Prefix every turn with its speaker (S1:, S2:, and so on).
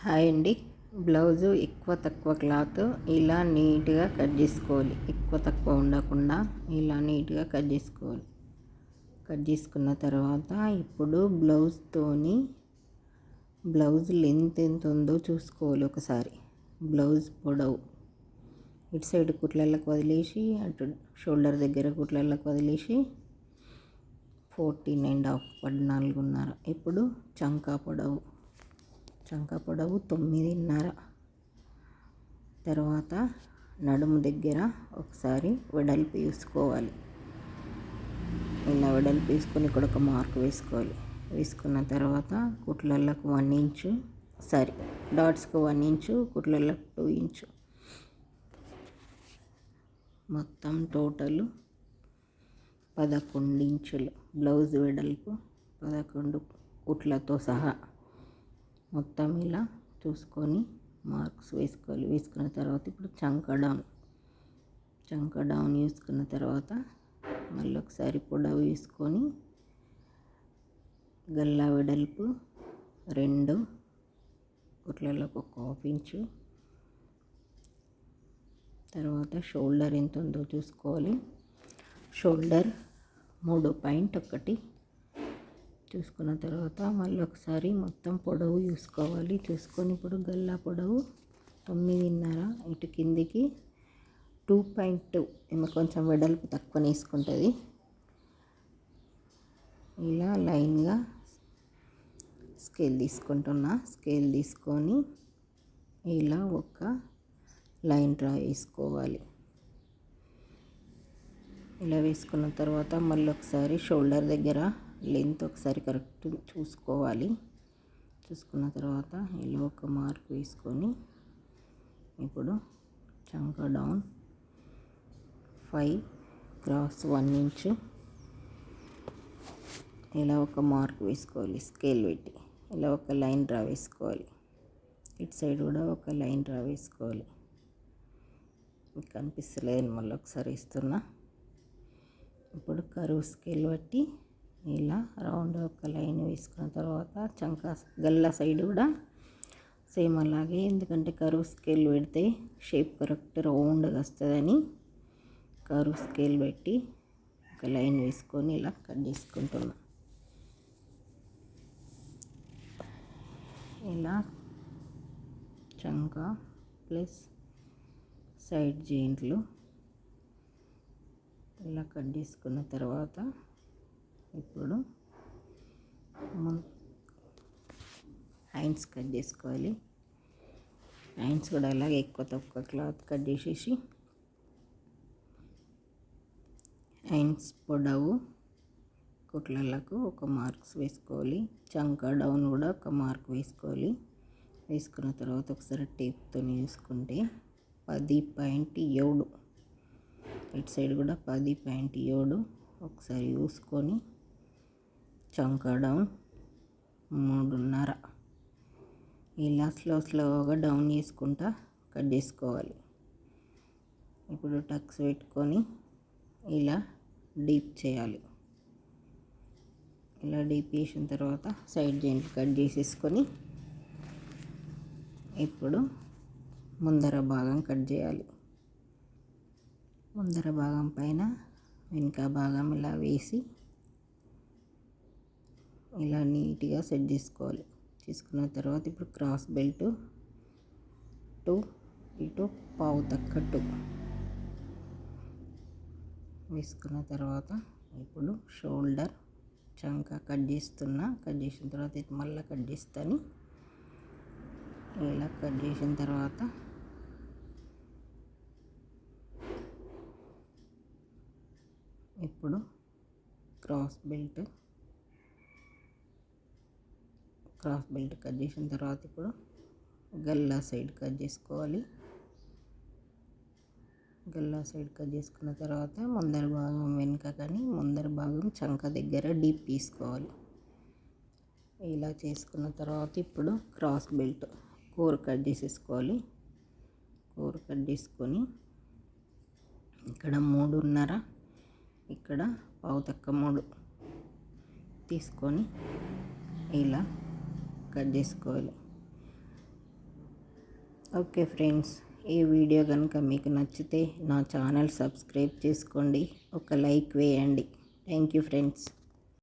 S1: Hi అండి. Blouse ఎక్కువ తక్కువ క్లాత్ ఇలా నీట్గా కట్ చేసుకోవాలి. ఎక్కువ తక్కువ ఉండకుండా ఇలా నీట్గా కట్ చేసుకోవాలి. కట్ చేసుకున్న తర్వాత ఇప్పుడు బ్లౌజ్ లెంత్ ఎంత ఉందో చూసుకోవాలి. ఒకసారి బ్లౌజ్ పొడవు ఇటు సైడ్ కుట్లలకు వదిలేసి అటు షోల్డర్ దగ్గర కుట్లలకు వదిలేసి 14.5 14.5. ఇప్పుడు చంకా పొడవు 9.5. తర్వాత నడుము దగ్గర ఒకసారి వెడల్పు చూసుకోవాలి. ఇలా వెడల్పు వేసుకొని ఇక్కడ ఒక మార్క్ వేసుకోవాలి. వేసుకున్న తర్వాత కుట్లలకు 1 ఇంచు, డాట్స్కి 1 ఇంచు, కుట్లలకు 2 ఇంచు, మొత్తం టోటల్ 11 ఇంచులు. బ్లౌజ్ వెడల్పు 11 కుట్లతో సహా మొత్తం ఇలా చూసుకొని మార్క్స్ వేసుకోవాలి. వేసుకున్న తర్వాత ఇప్పుడు చంక డౌన్ వేసుకున్న తర్వాత మళ్ళీ ఒకసారి పొడవు వేసుకొని గల్లా వెడల్పు 2 కుట్లలకు 1/2 ఇంచు. తర్వాత షోల్డర్ ఎంత ఉందో చూసుకోవాలి. షోల్డర్ 3.1 చూసుకున్న తర్వాత మళ్ళీ ఒకసారి మొత్తం పొడవు చూసుకోవాలి. చూసుకొని ఇప్పుడు గల్లా పొడవు 9.5. ఇటు కిందికి 2.2. ఏమో కొంచెం వెడల్పు తక్కువ వేసుకుంటుంది. ఇలా లైన్గా స్కేల్ తీసుకొని ఇలా ఒక లైన్ డ్రా వేసుకోవాలి. ఇలా వేసుకున్న తర్వాత మళ్ళీ ఒకసారి షోల్డర్ దగ్గర లెంత్ ఒకసారి కరెక్ట్ చూసుకోవాలి. చూసుకున్న తర్వాత ఇలా ఒక మార్క్ వేసుకొని ఇప్పుడు చంక డౌన్ 5 క్రాస్ 1 ఇంచు ఇలా ఒక మార్క్ వేసుకోవాలి. స్కేల్ పెట్టి ఇలా ఒక లైన్ డ్రా వేసుకోవాలి. ఇటు సైడ్ కూడా ఒక లైన్ డ్రా వేసుకోవాలి. మీకు కనిపిస్తలేదు, మళ్ళీ ఒకసారి ఇస్తున్నా. ఇప్పుడు కరువు స్కేల్ బట్టి ఇలా రౌండ్ ఒక లైన్ వేసుకున్న తర్వాత గల్లా సైడ్ కూడా సేమ్ అలాగే, ఎందుకంటే కరువు స్కేల్ పెడితే షేప్ కరెక్ట్ రౌండ్గా వస్తుందని కరువు స్కేల్ పెట్టి ఒక లైన్ వేసుకొని ఇలా కట్ చేసుకుంటున్నా. ఇలా చంక ప్లస్ సైడ్ జాయింట్లు ఇలా కట్ చేసుకున్న తర్వాత ఇప్పుడు హ్యాండ్స్ కట్ చేసుకోవాలి. హ్యాండ్స్ కూడా అలాగే ఎక్కువ తక్కువ క్లాత్ కట్ చేసేసి హ్యాండ్స్ పొడవు కుట్లలకు ఒక మార్క్స్ వేసుకోవాలి. చంక డౌన్ కూడా ఒక మార్క్ వేసుకోవాలి. వేసుకున్న తర్వాత ఒకసారి టేప్తో చూసుకుంటే 10.7. ఇటు సైడ్ కూడా 10.7 ఒకసారి చూసుకొని చంక డౌన్ 3.5 ఇలా స్లోగా డౌన్ చేసుకుంటా కట్ చేసుకోవాలి. ఇప్పుడు టక్స్ పెట్టుకొని ఇలా డీప్ చేయాలి. ఇలా డీప్ చేసిన తర్వాత సైడ్ జాయింట్ కట్ చేసేసుకొని ఇప్పుడు ముందర భాగం కట్ చేయాలి. ముందర భాగం పైన వెనుక భాగం ఇలా వేసి ఇలా నీట్గా సెట్ చేసుకోవాలి. చేసుకున్న తర్వాత ఇప్పుడు క్రాస్ బెల్ట్ ఇటు పావు తక్కట్టు వేసుకున్న తర్వాత ఇప్పుడు షోల్డర్ చంక కట్ చేసిన తర్వాత ఇది మళ్ళీ కట్ చేస్తాను. ఇలా కట్ చేసిన తర్వాత ఇప్పుడు క్రాస్ బెల్ట్ కట్ చేసిన తర్వాత ఇప్పుడు గల్లా సైడ్ కట్ చేసుకోవాలి. గల్లా సైడ్ కట్ చేసుకున్న తర్వాత ముందర భాగం వెనుక కానీ ముందర భాగం చంక దగ్గర డీప్ తీసుకోవాలి. ఇలా చేసుకున్న తర్వాత ఇప్పుడు క్రాస్ బెల్ట్ కోర్ కట్ చేసేసుకోవాలి. కోర్ కట్ చేసుకొని ఇక్కడ 3.5, ఇక్కడ పావు తక్క 3 తీసుకొని ఇలా కట్ చేసుకోవాలి. ఓకే ఫ్రెండ్స్, ఈ వీడియో కనుక మీకు నచ్చితే నా ఛానల్ సబ్స్క్రైబ్ చేసుకోండి, ఒక లైక్ వేయండి. Thank you friends.